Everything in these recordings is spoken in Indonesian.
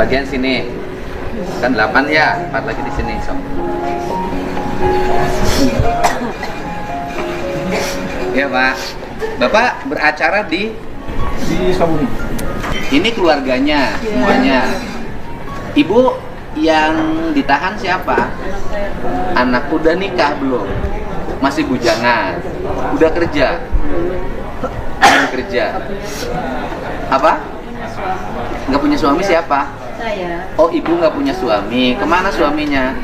Bagian sini. Kan 8 ya, 4 lagi di sini. So. Ya Pak. Bapak beracara di Sabuni. ini keluarganya semuanya. Ibu yang ditahan siapa? Anak udah nikah belum? Masih bujangan. Udah kerja? Belum kerja. Apa? Nggak punya suami siapa? Saya. Oh, ibu nggak punya suami. Kemana suaminya?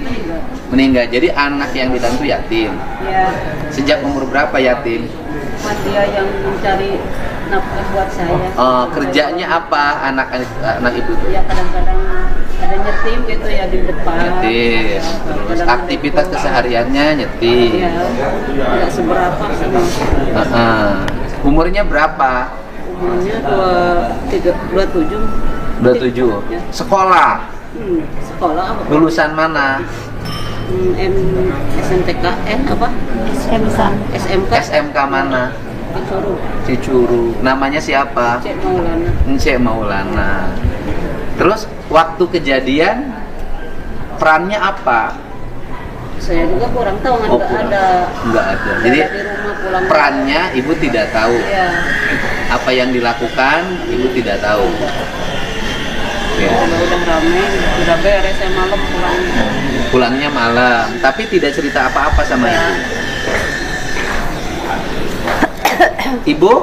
Meninggal. Jadi anak yang ditahan itu yatim. Ya, Sejak umur berapa yatim? dia yang mencari nafkah buat saya. Kerjanya apa anak ibu itu? Ya kadang-kadang ada nyetim gitu ya di depan. Nyetim. Terus aktivitas kesehariannya nyetim. Ya, nggak seberapa sih. Umurnya berapa? Umurnya 27. 27. Ya. Sekolah. Sekolah apa? Lulusan mana? SMTKN apa? SMK. SMK mana? Disuruh Cicuru. Namanya siapa? Cek Maulana. Encik Maulana. Terus waktu kejadian perannya apa? Saya juga kurang tahu, nggak kurang. ada. Nggak ada. Nggak Jadi ada di rumah pulang. perannya ibu tidak tahu. Ya. Apa yang dilakukan ibu tidak tahu. Ya. Kalau udah rame, udah beres saya malam pulang. Pulangnya malam, tapi tidak cerita apa-apa sama Ya. ibu. Ibu?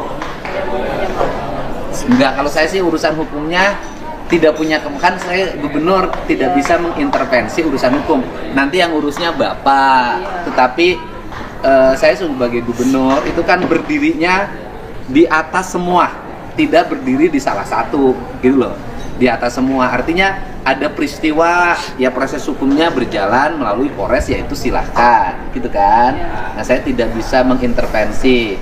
Enggak, kalau saya sih urusan hukumnya tidak punya kan saya gubernur tidak bisa mengintervensi urusan hukum. Nanti yang urusnya Bapak. Tetapi saya sebagai gubernur itu kan berdirinya di atas semua, tidak berdiri di salah satu, gitu loh. Di atas semua, artinya ada peristiwa, ya proses hukumnya berjalan melalui Polres, yaitu silahkan, gitu kan. Nah, saya tidak bisa mengintervensi.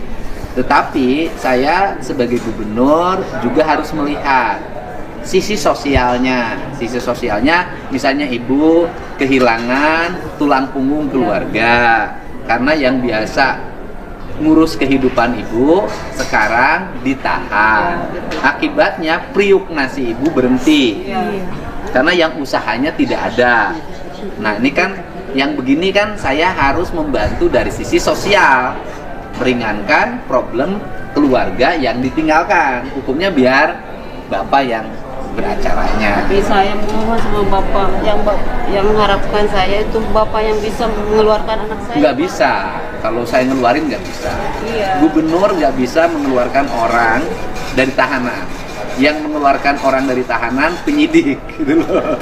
Tetapi saya sebagai gubernur juga harus melihat sisi sosialnya. Sisi sosialnya, misalnya ibu kehilangan tulang punggung keluarga karena yang biasa ngurus kehidupan ibu sekarang ditahan. Akibatnya priuk nasi ibu berhenti karena yang usahanya tidak ada. Nah, ini kan yang begini kan saya harus membantu dari sisi sosial, meringankan problem keluarga yang ditinggalkan. Hukumnya biar Bapak yang beracaranya. Tapi saya mohon sama Bapak yang mengharapkan saya itu Bapak yang bisa mengeluarkan anak saya. Nggak bisa. Kalau saya ngeluarin nggak bisa. Iya. Gubernur nggak bisa mengeluarkan orang dari tahanan. Yang mengeluarkan orang dari tahanan penyidik, gitu loh.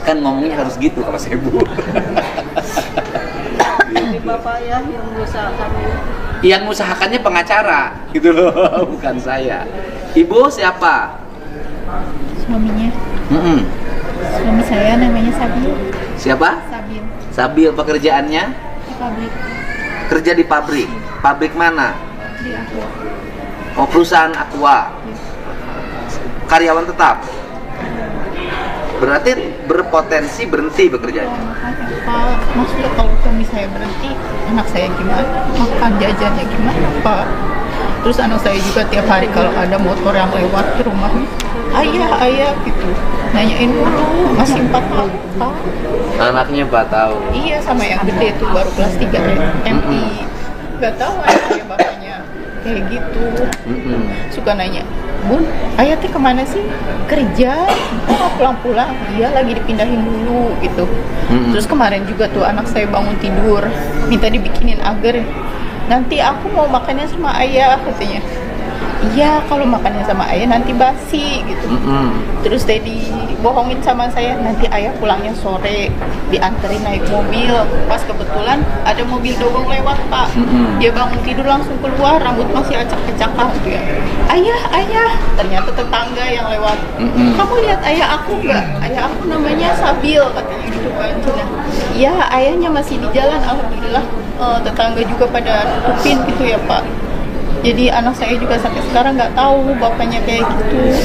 Kan ngomongnya harus gitu kalau saya bu. Jadi Bapak ya yang mengusahakan. Yang mengusahakannya pengacara, gitu loh, bukan saya. Ibu siapa? Suaminya. Suami saya namanya Sabil. Siapa? Sabil Sabil. Pekerjaannya? di pabrik Kerja di pabrik. Pabrik mana? di Aqua. Oh, perusahaan Aqua. Karyawan tetap. Berarti berpotensi berhenti bekerjanya. Makanya Pak, maksudnya kalau suami saya berhenti, anak saya gimana? Makan jajannya gimana Pak? Terus anak saya juga tiap hari kalau ada motor yang lewat ke rumahnya, ayah gitu, nanyain dulu, masih 4 tahun Pak. Anaknya 4 tahun. Iya, sama yang gede tuh baru kelas 3 MI. Gak tahu anak saya bapaknya kayak gitu. Suka nanya, Bun, ayah teh kemana sih? Kerja? Oh, pulang-pulang. Iya, lagi dipindahin dulu gitu. Terus kemarin juga tuh anak saya bangun tidur, minta dibikinin agar. Nanti aku mau makannya sama ayah, katanya. Iya, kalau makannya sama ayah nanti basi gitu. Terus dia dibohongin sama saya, nanti ayah pulangnya sore, dianterin naik mobil. Pas kebetulan ada mobil dogong lewat Pak. Dia bangun tidur langsung keluar, rambut masih acak-acakan gitu ya. Ayah, ternyata tetangga yang lewat. Kamu lihat ayah aku nggak? Ayah aku namanya Sabil, katanya gitu kan. Iya, ayahnya masih di jalan, alhamdulillah. Tetangga juga pada tutupin gitu ya Pak. Jadi anak saya juga sampai sekarang nggak tahu bapaknya kayak gitu.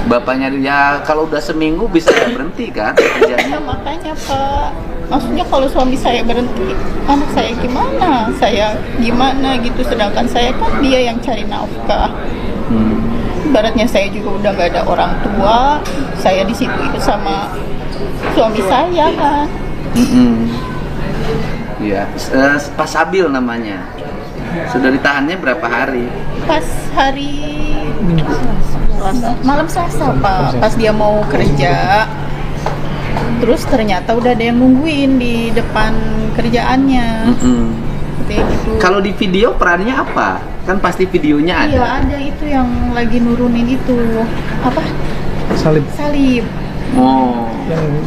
Bapaknya ya kalau udah seminggu bisa berhenti kan kerjanya. Ya, makanya Pak, maksudnya kalau suami saya berhenti, anak saya gimana? Saya gimana gitu, sedangkan saya kan dia yang cari nafkah. Ibaratnya saya juga udah nggak ada orang tua, saya di situ itu sama suami saya kan. Iya, Pak Sabil namanya. Sudah ditahannya berapa hari? Pas hari malam Selasa Pak, pas dia mau kerja, terus ternyata udah ada yang nungguin di depan kerjaannya. Kayak gitu. Kalau di video perannya apa? Kan pasti videonya ada. Iya ada itu yang lagi nurunin itu apa? Salib. Salib. Oh.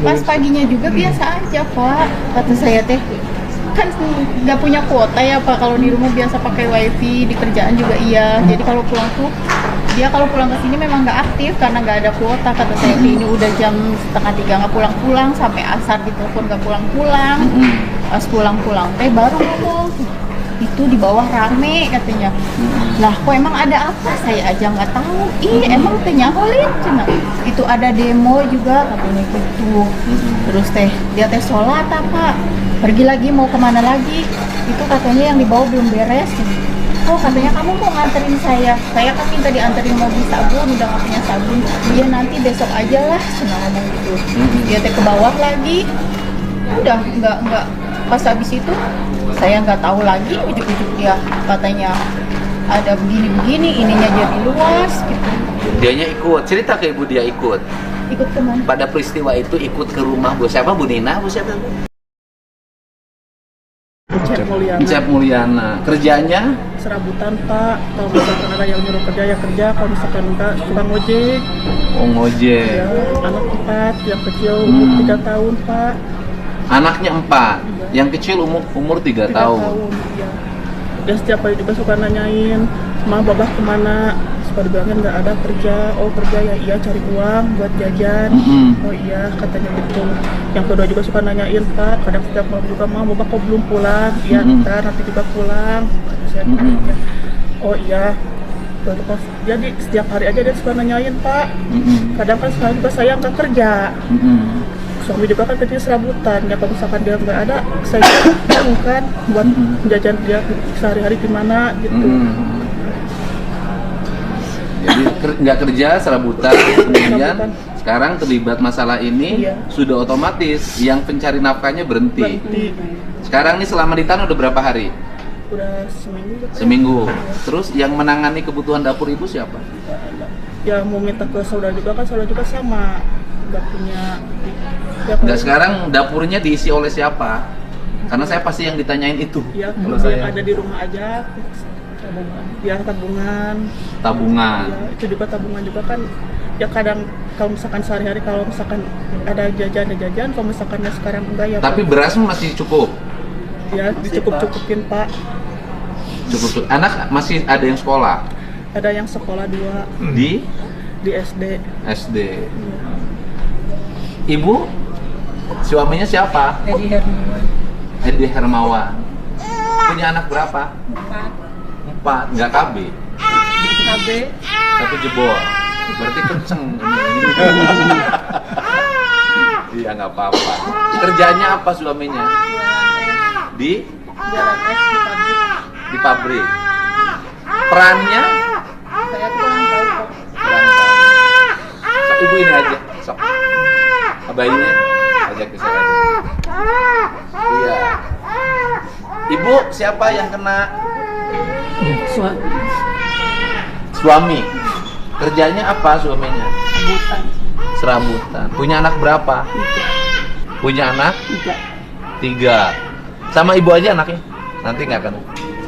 Pas paginya juga biasa aja Pak, kata saya teh kan nggak punya kuota ya Pak, kalau di rumah biasa pakai wifi, di kerjaan juga iya, jadi kalau pulang tuh dia kalau pulang ke sini memang nggak aktif karena nggak ada kuota, kata saya ini udah jam 2:30 nggak pulang-pulang, sampai asar ditelepon nggak pulang-pulang. Pas pulang-pulang teh baru ngomong itu di bawah rame katanya. Lah kok emang ada apa, saya aja nggak tahu. Emang teh nyaholin cina itu ada demo juga katanya gitu. Terus teh dia teh sholat apa, pergi lagi mau kemana lagi, itu katanya yang dibawa belum beres. Oh katanya kamu mau nganterin saya kan minta dianterin mobil sabun, udah nggak punya sabun. Dia nanti besok aja lah, cina ngomong gitu. Dia teh ke bawah lagi, udah nggak pas habis itu saya nggak tahu lagi, ujuk-ujuk dia katanya ada begini-begini, ininya jadi luas gitu. Dianya ikut, cerita ke ibu dia ikut. Ikut kemana? Pada peristiwa itu ikut ke rumah Bu siapa? Bu Nina? Bu siapa? Cep Mulyana. Kerjanya? Serabutan Pak, kalau misalkan ada yang nyuruh kerja ya kerja, kalau misalkan enggak suka ngojek. Oh ngojek. Ya, anak 4, yang kecil umur 3 tahun Pak. Anaknya 4, yang kecil umur 3 tahun. Ya. Dia setiap hari juga suka nanyain, "Ma, babah kemana?" Suka dibilangin nggak ada kerja. Oh kerja ya, iya cari uang buat jajan. Oh iya katanya gitu. Yang kedua juga suka nanyain Pak, kadang setiap malam juga, "Ma, babah kok belum pulang?" Iya ntar nanti juga pulang. Kata saya, oh iya. Jadi setiap hari aja dia suka nanyain Pak. Kadang kan sekarang juga saya nggak kerja. Suami juga kan kerjanya serabutan, ya kalau misalkan dia nggak ada, saya bingung kan buat jajan dia sehari-hari gimana gitu. Jadi nggak kerja, serabutan, kemudian sekarang terlibat masalah ini, sudah otomatis yang pencari nafkahnya berhenti. Sekarang nih selama ditahan udah berapa hari? Udah seminggu. Seminggu. Terus yang menangani kebutuhan dapur ibu siapa? Ya mau minta ke saudara juga kan, saudara juga sama nggak punya. Ya, Nggak, sekarang dapurnya diisi oleh siapa? Karena saya pasti yang ditanyain itu. Ya, kalau yang saya ada di rumah aja. Ya tabungan. Tabungan. Ya, itu juga tabungan juga kan. Ya kadang kalau misalkan sehari-hari kalau misalkan ada jajan, kalau misalkan ya sekarang enggak ya. Tapi beras masih cukup. Ya dicukup-cukupin Pak. Cukup. Anak masih ada yang sekolah. Ada yang sekolah 2 Di SD. SD. Ibu, suaminya siapa? Edi Hermawan. Punya anak berapa? 4. Nggak KB. KB. Tapi jebol. Berarti kenceng. Iya nggak apa-apa. Kerjanya apa suaminya? Di pabrik. Perannya? Saya kurang tahu Pak. Kurang tahu. Sok, ibu ini aja. Sok. Bayinya ajak ke sana. Iya. Ibu siapa yang kena? Suami. Kerjanya apa suaminya? Serabutan. Punya anak berapa? 3. Punya anak? 3. Sama ibu aja anaknya? Nanti nggak akan.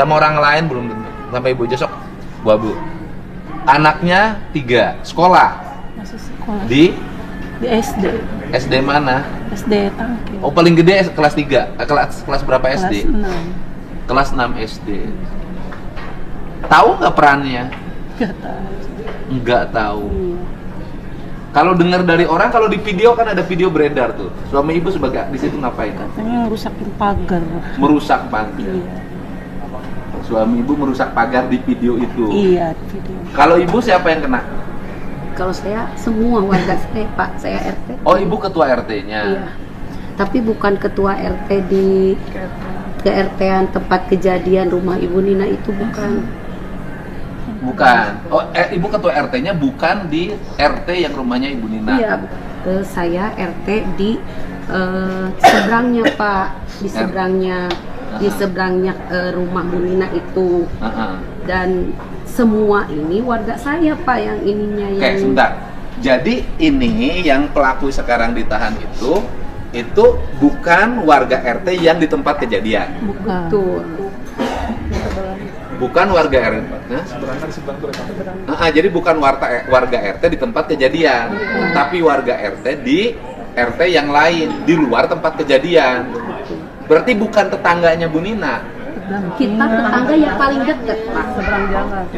Sama orang lain belum tentu. Sama ibu aja sok. Bu Abu. Anaknya 3. Sekolah? Masih sekolah. Di SD. SD mana? SD Tangkil. Oh paling gede kelas 3. Kelas berapa SD? Kelas 6. Kelas 6 SD. Tahu nggak perannya? Gak tahu. Nggak tahu. Iya. Kalau dengar dari orang, kalau di video kan ada video beredar tuh. Suami ibu sebagai di situ ngapain? Katanya ngerusakin pagar. Merusak pagar. Iya. Suami ibu merusak pagar di video itu. Iya, video. Kalau ibu siapa yang kena? Kalau saya semua warga saya Pak, saya RT. Oh ibu ketua RT-nya. Iya. Tapi bukan ketua RT di ke RT-an tempat kejadian rumah Ibu Nina itu bukan. Bukan. Oh, Ibu ketua RT-nya bukan di RT yang rumahnya Ibu Nina. Iya, saya RT di seberangnya Pak, di seberangnya rumah Bu Nina itu. Dan semua ini warga saya Pak yang ininya Oke, yang. sebentar. Jadi ini yang pelaku sekarang ditahan itu bukan warga RT yang di tempat kejadian. Betul. Bukan warga RT. Jadi bukan warga RT di tempat kejadian, tapi warga RT di RT yang lain di luar tempat kejadian. Berarti bukan tetangganya Bu Nina. Kita tetangga yang paling dekat Pak,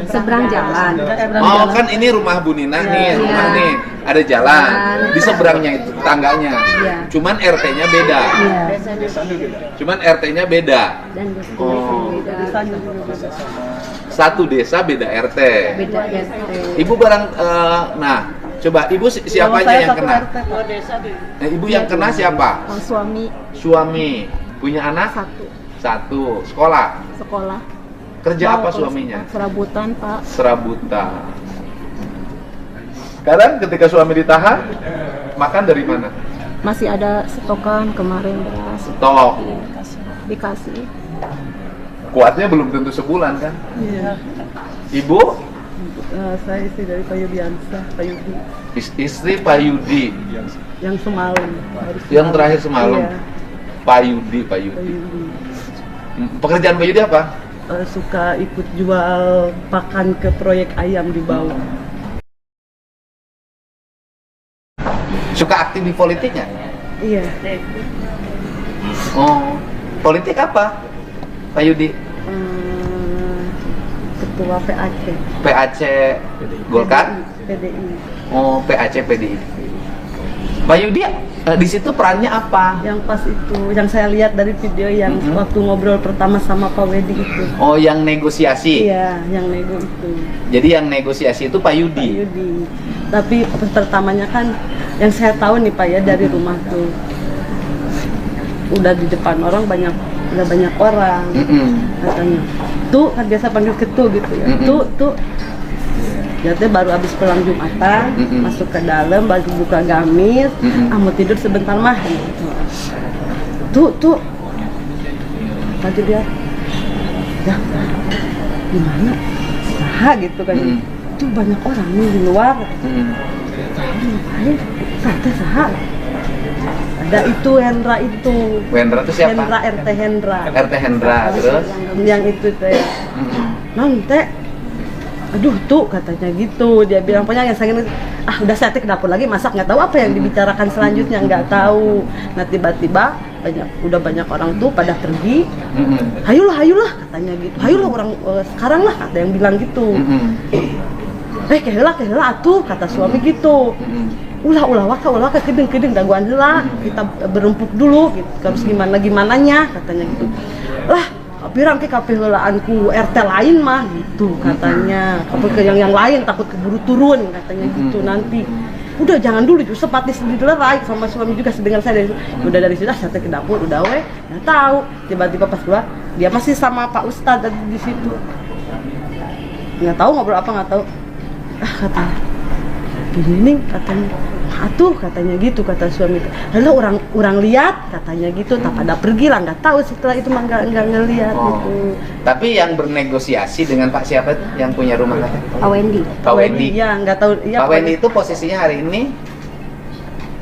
seberang jalan. Oh kan ini rumah Bu Nina nih, rumah nih ada jalan di seberangnya itu tetangganya. Cuman RT-nya beda. Cuman RT-nya beda. Dan Satu desa beda RT. beda RT. Ibu barang, nah coba ibu siapanya yang kena? Ibu yang kena siapa? Suami Suami. Punya anak? Satu. Sekolah? sekolah. Kerja apa suaminya? Serabutan Pak. Serabutan. Sekarang ketika suami ditahan, makan dari mana? Masih ada stokan kemarin beras. Stok. Dikasih. Kuatnya belum tentu sebulan kan? Iya. Ibu? Saya istri dari Pak Yudiansa, Pak Yudi. Istri Pak Yudi. Yang semalam. Yang terakhir semalam. Iya. Pak Yudi. Pekerjaan Pak Yudi apa? Suka ikut jual pakan ke proyek ayam di bawah. Suka aktif di politiknya? Iya. Oh, politik apa? Pak Yudi? Ketua PAC. PAC Golkar? PDI. Oh, PAC PDI. Pak Yudi di situ perannya apa? Yang pas itu, yang saya lihat dari video yang waktu ngobrol pertama sama Pak Wedi itu. Oh, yang negosiasi. Iya, yang nego itu. Jadi yang negosiasi itu Pak Pak Yudi. Yudi. Tapi pertamanya kan yang saya tahu nih Pak ya dari rumah tuh udah di depan orang udah banyak orang katanya. Tuh kan biasa panggil ketu gitu ya. Tuh. Jadi baru habis pulang Jumatan, masuk ke dalam, baru buka gamis, mau tidur sebentar mah. Gitu. Tuh. Tadi lihat, ya gimana? Nah gitu kan. Tuh banyak orang nih di luar. Ngapain? Sate saha? Ada itu Hendra itu. Hendra itu siapa? Hendra RT Hendra. RT Hendra terus? Yang itu teh. Non teh. Aduh tuh katanya gitu, dia bilang pokoknya yang saya udah saya ke dapur lagi masak, nggak tahu apa yang dibicarakan selanjutnya, nggak tahu. Nah tiba-tiba udah banyak orang tuh pada pergi, hayulah katanya gitu, hayulah orang sekarang lah kata yang bilang gitu. Keheula atuh kata suami gitu. Ulah waka kedeng daguan heula, kita berempuk dulu gitu, harus gimananya katanya gitu. Lah pirang ke kape helaanku RT lain mah gitu katanya. Ke yang lain takut keburu turun katanya gitu nanti. Udah jangan dulu sepati dilerai sama suami juga sedengar saya dari udah dari situ saya ke dapur udah nggak tahu tiba-tiba pas keluar dia masih sama Pak Ustadz di situ. Nggak tahu ngobrol apa nggak tahu. Katanya gini katanya atuh katanya gitu kata suami. Lalu orang lihat katanya gitu tak pada pergi lah nggak tahu setelah itu mah nggak ngelihat gitu. Tapi yang bernegosiasi dengan Pak siapa yang punya rumah katanya? Pak Wendy. Pak Wendy. Iya nggak tahu. Ya, Pak Wendy itu posisinya hari ini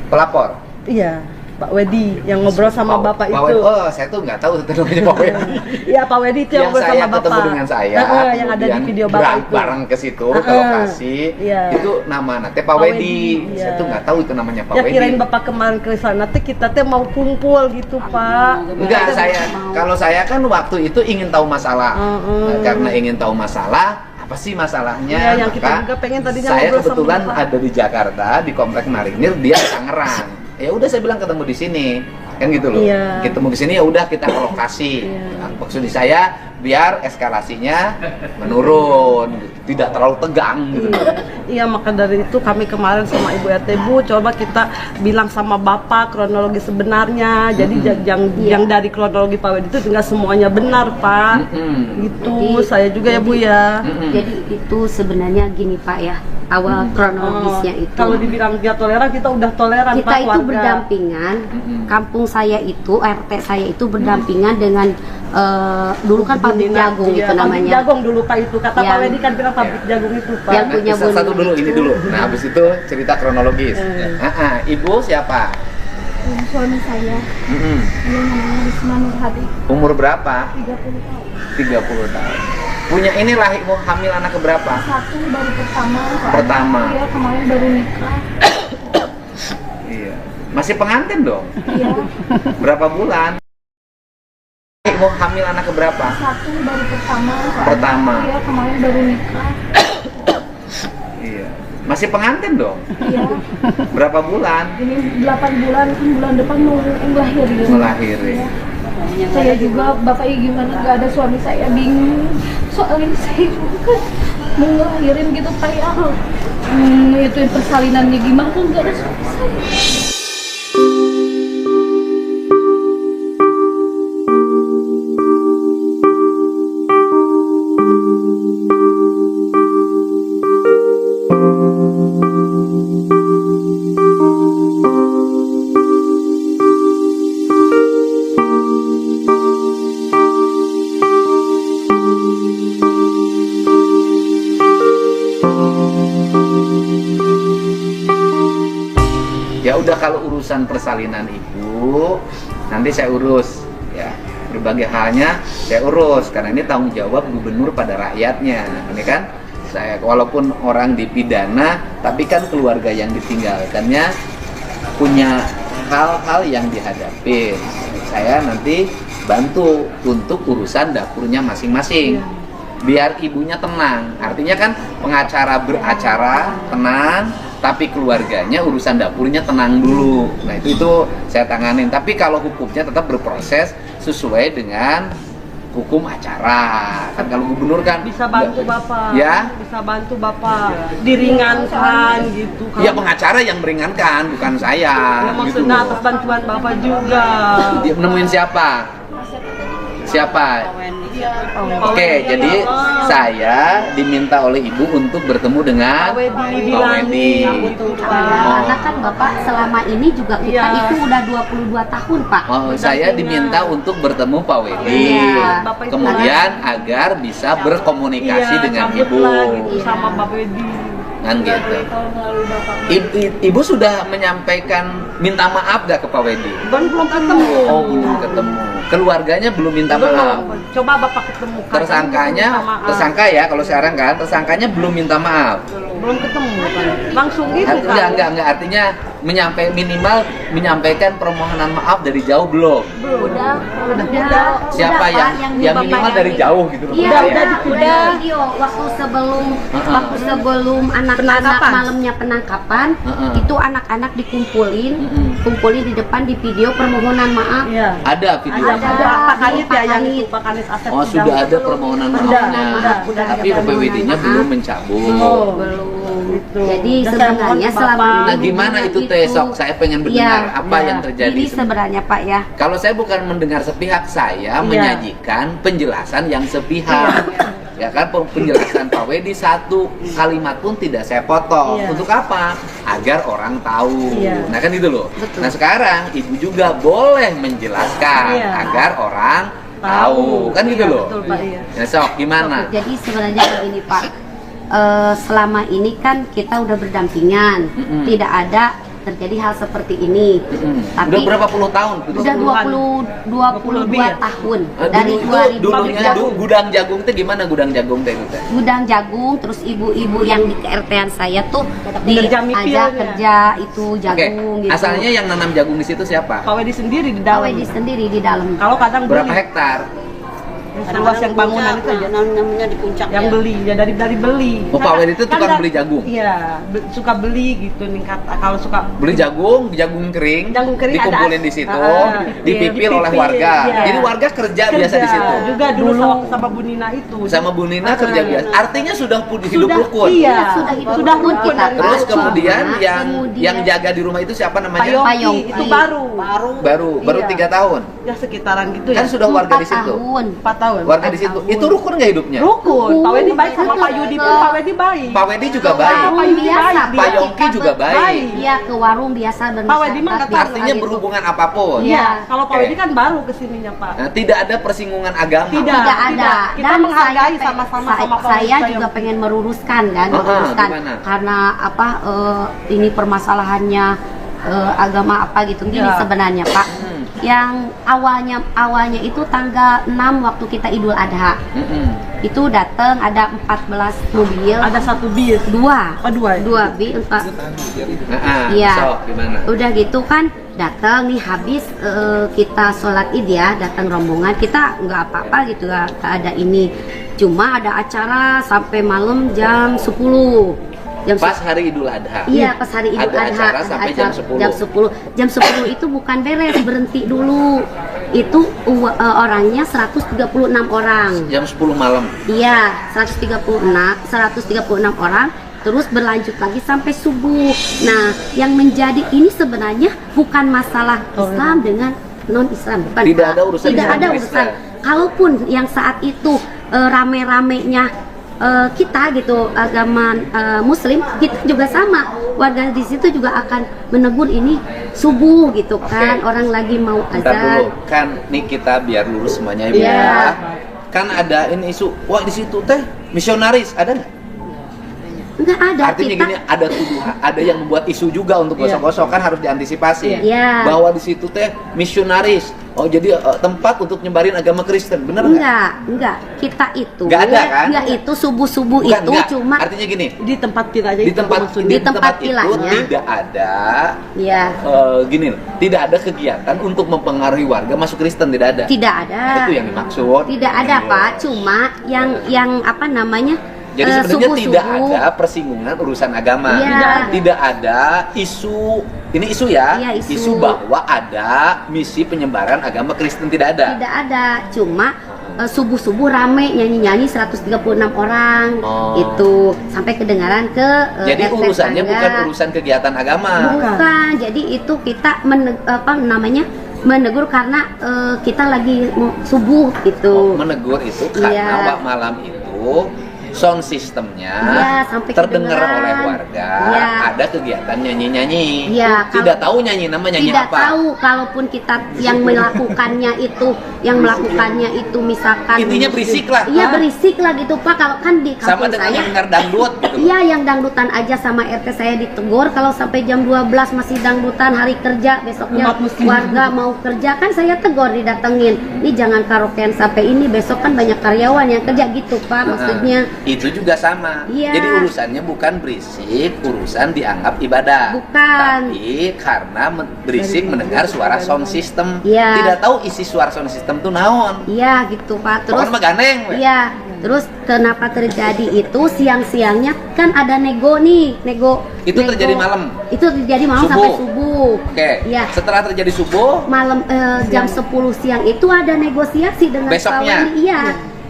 pelapor. Iya. Pak Wedi yang ngobrol sama Bapak itu. Oh, saya tuh nggak tahu itu namanya Pak Wedi. Iya, Pak Wedi itu yang ngobrol sama Bapak. Ketemu dengan saya, yang ada di video Bapak itu. Bareng ke situ, ke lokasi. Itu nama nanti Pak Wedi. Saya tuh nggak tahu itu namanya Pak Wedi. Ya kirain Bapak kemarin ke sana kita mau kumpul gitu, Pak. Enggak, kalau saya kan waktu itu ingin tahu masalah. Karena ingin tahu masalah, apa sih masalahnya? Ya, yang kita juga pengen tadinya saya ngobrol kebetulan sama Bapak. ada di Jakarta di Komplek Marinir, dia di Tangerang. Ya udah saya bilang ketemu di sini. kan gitu loh. Iya. Ketemu ke sini ya udah kita ke lokasi. Nah, maksud saya biar eskalasinya menurun, gitu. Tidak terlalu tegang gitu. Iya, maka dari itu kami kemarin sama Ibu RT, Bu, coba kita bilang sama Bapak kronologi sebenarnya. Jadi yang dari kronologi Pak Wedi itu nggak semuanya benar, Pak. Gitu. Jadi- Saya juga ya, Bu ya. Jadi itu sebenarnya gini Pak ya, awal kronologisnya itu. Kalau dibilang dia toleran, kita udah toleran, Kita Pak, itu warga. berdampingan, kampung saya itu, RT saya itu berdampingan dengan dulu kan pabrik jagung Iya, itu pabrik namanya. jagung dulu Pak itu. Kata Pak Yang- Wedi kan bilang pabrik jagung itu, Pak. Yang punya Nah, satu Bun. dulu ini dulu. Nah, habis itu cerita kronologis. Ibu siapa? Suami saya, Mm-mm. dia namanya Risma Nur Hadi, Umur berapa? 30 tahun. 30 tahun. Punya ini lahir mau hamil anak keberapa? Satu baru pertama, soalnya Pertama. dia kemarin baru nikah. Iya. Masih pengantin dong. Iya, Berapa bulan? Mau hamil anak keberapa? satu baru pertama, soalnya Pertama. dia kemarin baru nikah. Iya. Masih pengantin dong. Iya, Berapa bulan? ini 8 bulan, kan bulan depan mau ngelahirin. Ngelahirin. Iya. Saya juga, Bapak gimana, gak ada suami saya, bingung. Soalnya saya juga kan mau ngelahirin gitu Pak ya. Itu persalinannya gimana, gak ada suami saya. Ya udah, kalau urusan persalinan ibu nanti saya urus ya, berbagai halnya saya urus karena ini tanggung jawab gubernur pada rakyatnya. Ini kan saya walaupun orang dipidana tapi kan keluarga yang ditinggalkannya punya hal-hal yang dihadapi. Saya nanti bantu untuk urusan dapurnya masing-masing. Biar ibunya tenang. Artinya kan pengacara beracara tenang, tapi keluarganya urusan dapurnya tenang dulu. Nah itu saya tanganin. Tapi kalau hukumnya tetap berproses sesuai dengan hukum acara. Kan kalau gubernur kan Bisa bantu Bapak. Ya. Bisa bantu Bapak. Diringankan gitu. Ya pengacara yang meringankan, bukan saya. Ya, gitu maksudnya loh. atas bantuan Bapak juga. Dia nemuin siapa? Siapa? Oke, jadi saya diminta oleh ibu untuk bertemu dengan Pak Wedi Pak bilangin. Wedi. Betul, Pak. Karena kan Bapak selama ini juga kita Iya. itu udah 22 tahun Pak. Oh, saya diminta untuk bertemu Pak Wedi. Iya. Bapak itu Kemudian agar bisa berkomunikasi Iya, dengan cabut ibu. lah gitu sama Pak Wedi. Kan gitu. Ibu sudah menyampaikan minta maaf gak ke Pak Wedi? Kan belum ketemu. Oh, belum ketemu. Keluarganya belum minta maaf. Belum. Coba Bapak ketemu. Tersangkanya, Minta maaf. tersangka ya kalau sekarang kan, tersangkanya belum minta maaf. belum ketemu kan. Langsung gitu kan. Enggak, artinya minimal menyampaikan permohonan maaf dari jauh belum. Udah. Siapa Pak, yang minimal dari jauh gitu loh. Iya, maksud saya. udah video waktu sebelum anak-anak Penangkapan. malamnya penangkapan, itu anak-anak dikumpulin, kumpulin di depan di video permohonan maaf. Iya. Ada video. Ada Pak Kanit ya yang Kanit. itu Pak Kanit Asep. Oh, sudah ada permohonan maafnya. udah Tapi ada OPWD-nya permohonan belum maaf. mencabut. Belum. Gitu. Jadi Dan saya sebenarnya mohon ke selama Bapak. ini Nah, gimana itu hubungan teh sok? Saya pengen mendengar apa yang terjadi. Jadi sebenarnya Pak ya, Kalau saya bukan mendengar sepihak, saya menyajikan penjelasan yang sepihak. Ya kan, penjelasan Pak Wedi satu kalimat pun tidak saya potong. Iya. Untuk apa? Agar orang tahu. Iya. Nah kan itu loh. Betul. Nah sekarang ibu juga boleh menjelaskan Iya. agar orang tahu. Kan gitu Iya, loh. betul, Pak, iya. Nah sok gimana? jadi sebenarnya begini Pak, selama ini kan kita udah berdampingan, tidak ada terjadi hal seperti ini. Tapi Udah berapa puluh tahun? udah 22 lebih ya? tahun Eh, dari dulunya 2000 gudang jagung teh gimana gudang jagung teh itu teh? gudang jagung, terus ibu-ibu yang di KRT-an saya tuh Kerja mipil diajak ya? kerja itu Oke, jagung gitu. asalnya yang nanam jagung di situ siapa? Pak Wedi sendiri di Pak dalam. Wedi sendiri di dalam. Kalau kadang Berapa beli. hektar? Ruas yang bangunan itu aja namanya di puncak yang beli ya dari beli. Oh, Pak Wedi itu tukang Kan beli jagung? Iya, suka beli gitu nih kalau suka Beli jagung kering, Jagung kering dikumpulin ada- di situ, iya, dipipil oleh dipipil, warga. iya. Jadi warga kerja biasa di situ. Juga dulu sama Bu Nina itu. Sama Bu Nina kerja biasa. Artinya sudah hidup rukun. Iya, sudah rukun rukun kita. dari Terus awal. kemudian Kemudian- yang jaga di rumah itu siapa Pak namanya? Yongki, Yongki. itu baru. Baru Iya. 3 tahun. Ya sekitaran gitu Kan ya. sudah warga di 4 situ. tahun. 4 tahun. Warga di situ. Itu rukun nggak hidupnya? Rukun. Pak Wedi baik sama Rukun. Pak Yudi pun Pak Wedi baik. Pak Wedi juga Ke baik. warung Pak Yudi biasa, baik. Pak Yongki juga baik. Iya, ke warung biasa Pak Wedi mah nggak tahu. Artinya berhubungan apapun. Iya, kalau Pak Oke. Wedi kan baru kesininya Pak. Nah, tidak ada persinggungan agama. Tidak. Tidak ada. Kita menghargai sama-sama sama Pak saya Wedi. juga pengen meluruskan kan, Ah, meluruskan gimana? karena apa ini permasalahannya agama apa gitu gini Ya. sebenarnya Pak. Yang awalnya itu tanggal 6 waktu kita Idul Adha. Itu datang ada 14 mobil, Ada 1 bis. dua Oh, dua. bis empat. Nah, Iya. so, gimana? Udah gitu kan datang nih habis kita sholat id ya, datang rombongan kita nggak apa-apa gitu ya, nggak ada ini, cuma ada acara sampai malam jam 10 Pas hari Idul Adha. Iya, pas hari Idul Ada Adha acara sampai jam 10. Jam 10 itu bukan beres, berhenti dulu. Itu orangnya 136 orang. Jam 10 malam. Iya, 136 orang. Terus berlanjut lagi sampai subuh. Nah, yang menjadi ini sebenarnya bukan masalah Islam dengan non-Islam, bukan. Tidak Pak. ada urusan Tidak Islam ada dan urusan. Kristen. Kalaupun yang saat itu rame-ramenya kita gitu agama Muslim, kita juga sama, warga di situ juga akan menegur ini subuh gitu kan, Oke. orang lagi mau Bentar dulu, azan. kan nih kita biar lurus semuanya Ibu Iya. ya. Kan ada ini isu, wah di situ teh misionaris, ada nggak? Enggak ada. Artinya kita gini, ada tuduhan, ada yang membuat isu juga untuk gosok-gosok, kan harus diantisipasi. Iya. Bahwa di situ teh misionaris. Oh jadi tempat untuk nyebarin agama Kristen, bener nggak? enggak, kita itu Nggak ada, kan? enggak, itu subuh-subuh Bukan, itu nggak. cuma Artinya gini, Di tempat pilanya di tempat Di tempat itu vilanya. tidak ada ya gini loh, tidak ada kegiatan untuk mempengaruhi warga masuk Kristen, tidak ada. tidak ada. Itu yang dimaksud. Tidak ada Pak, cuma yang apa namanya? Jadi sebenarnya tidak subuh-subuh. ada persinggungan urusan agama. Iya. Tidak ada isu, ini isu ya, Iya, isu. bahwa ada misi penyebaran agama Kristen, tidak ada. Tidak ada, cuma subuh-subuh rame nyanyi-nyanyi 136 orang Oh. itu sampai kedengaran ke Jadi RT urusannya tetangga. bukan urusan kegiatan agama. Bukan, jadi itu kita menegur karena kita lagi mau subuh gitu. Menegur itu karena Iya. malam itu sound systemnya Iya, sampai terdengar kedengeran. oleh warga, Iya. ada kegiatan nyanyi-nyanyi. Iya, Tidak kalau- tahu nyanyi nama nyanyi Tidak apa. tahu, kalaupun kita yang melakukannya itu misalkan Intinya berisik lah. Iya, berisik lah gitu Pak. Kalau kan di Sama kampung dengan saya yang dengar dangdut gitu. iya, yang dangdutan aja sama RT saya ditegur. Kalau sampai jam 12 masih dangdutan hari kerja, besoknya Umat muslim. warga mau kerja kan saya tegur, didatengin. Ini jangan karaokean sampai ini, besok kan banyak karyawan yang kerja gitu Pak, maksudnya. Itu juga sama. Iya. Jadi urusannya bukan berisik, urusan dianggap ibadah. Bukan. Tapi karena berisik mendengar suara sound system. Iya. Tidak tahu isi suara sound system itu naon. Iya gitu Pak. Terus Pokoknya mah ganeng. we. iya, terus kenapa terjadi itu siang-siangnya kan ada nego nih, nego. Itu terjadi malam? Itu terjadi malam Subuh? sampai subuh. Oke. Iya. Setelah terjadi subuh, Malam jam 10 siang itu ada negosiasi dengan Besoknya? Pak Wali. Iya.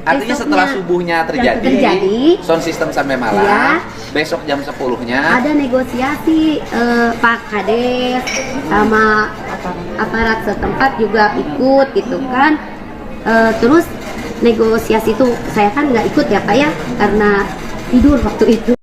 artinya setelah subuhnya terjadi, sound system sampai malam. Iya. Besok jam 10-nya Ada negosiasi Pak Kades sama aparat setempat juga ikut gitu kan. Terus negosiasi itu saya kan nggak ikut ya Pak ya, karena tidur waktu itu.